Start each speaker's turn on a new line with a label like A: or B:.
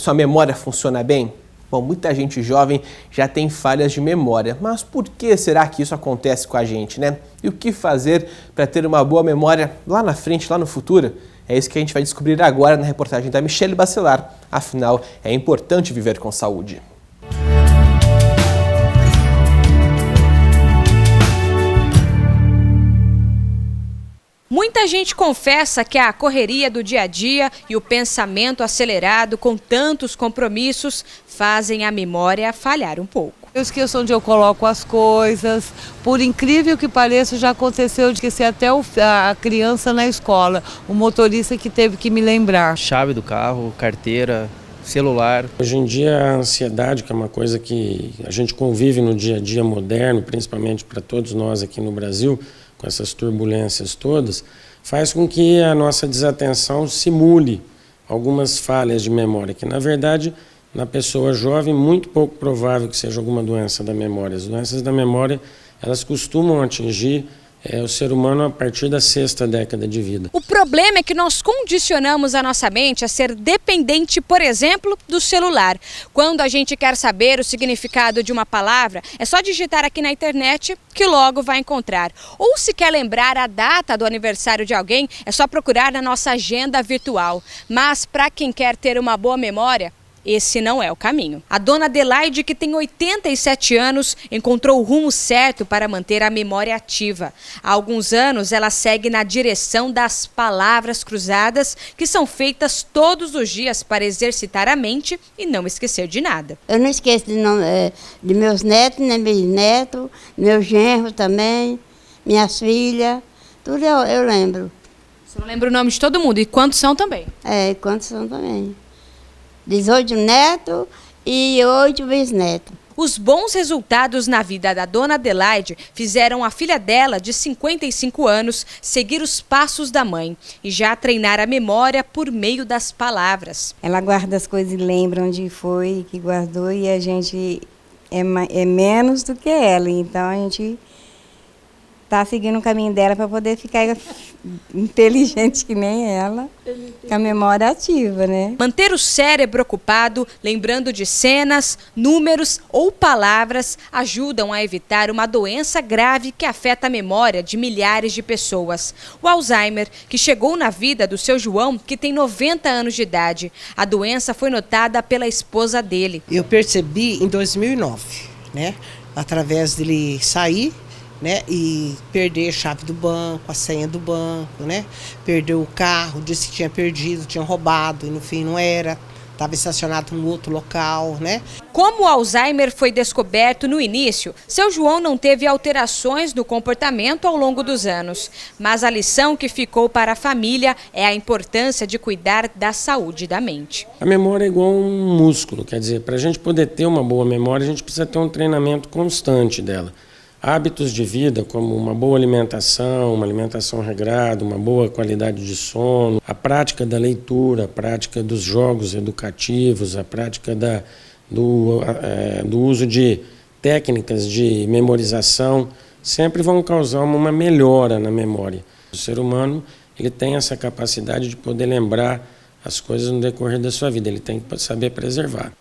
A: sua memória funciona bem? Bom, muita gente jovem já tem falhas de memória, mas por que será que isso acontece com a gente, né? E o que fazer para ter uma boa memória lá na frente, lá no futuro? É isso que a gente vai descobrir agora na reportagem da Michele Bacelar. Afinal, é importante viver com saúde.
B: Muita gente confessa que a correria do dia a dia e o pensamento acelerado com tantos compromissos fazem a memória falhar um pouco.
C: Eu esqueço onde eu coloco as coisas. Por incrível que pareça, já aconteceu de esquecer até a criança na escola, o motorista que teve que me lembrar.
D: Chave do carro, carteira, celular.
E: Hoje em dia a ansiedade, que é uma coisa que a gente convive no dia a dia moderno, principalmente para todos nós aqui no Brasil, com essas turbulências todas, faz com que a nossa desatenção simule algumas falhas de memória, que na verdade, na pessoa jovem, muito pouco provável que seja alguma doença da memória. As doenças da memória, elas costumam atingir o ser humano a partir da 6ª década de vida.
B: O problema é que nós condicionamos a nossa mente a ser dependente, por exemplo, do celular. Quando a gente quer saber o significado de uma palavra, é só digitar aqui na internet que logo vai encontrar. Ou se quer lembrar a data do aniversário de alguém, é só procurar na nossa agenda virtual. Mas para quem quer ter uma boa memória, esse não é o caminho. A dona Adelaide, que tem 87 anos, encontrou o rumo certo para manter a memória ativa. Há alguns anos, ela segue na direção das palavras cruzadas, que são feitas todos os dias para exercitar a mente e não esquecer de nada.
F: Eu não esqueço de meus netos, nem bisnetos, meus genros também, minhas filhas, tudo eu lembro.
B: Você não lembra o nome de todo mundo e quantos são também?
F: Quantos são também. 18 netos e 8 bisnetos.
B: Os bons resultados na vida da dona Adelaide fizeram a filha dela, de 55 anos, seguir os passos da mãe e já treinar a memória por meio das palavras.
G: Ela guarda as coisas e lembra onde foi que guardou, e a gente é menos do que ela, então a gente está seguindo o caminho dela para poder ficar inteligente que nem ela, com a memória ativa, né?
B: Manter o cérebro ocupado, lembrando de cenas, números ou palavras, ajudam a evitar uma doença grave que afeta a memória de milhares de pessoas. O Alzheimer, que chegou na vida do seu João, que tem 90 anos de idade. A doença foi notada pela esposa dele.
H: Eu percebi em 2009, né? Através dele sair, né, e perder a chave do banco, a senha do banco, né, perdeu o carro, disse que tinha perdido, tinha roubado e no fim não era, estava estacionado em outro local, né.
B: Como o Alzheimer foi descoberto no início, seu João não teve alterações no comportamento ao longo dos anos, mas a lição que ficou para a família é a importância de cuidar da saúde da mente.
E: A memória é igual um músculo, quer dizer, para a gente poder ter uma boa memória, a gente precisa ter um treinamento constante dela. Hábitos de vida, como uma boa alimentação, uma alimentação regrada, uma boa qualidade de sono, a prática da leitura, a prática dos jogos educativos, a prática do uso de técnicas de memorização, sempre vão causar uma melhora na memória. O ser humano, ele tem essa capacidade de poder lembrar as coisas no decorrer da sua vida, ele tem que saber preservar.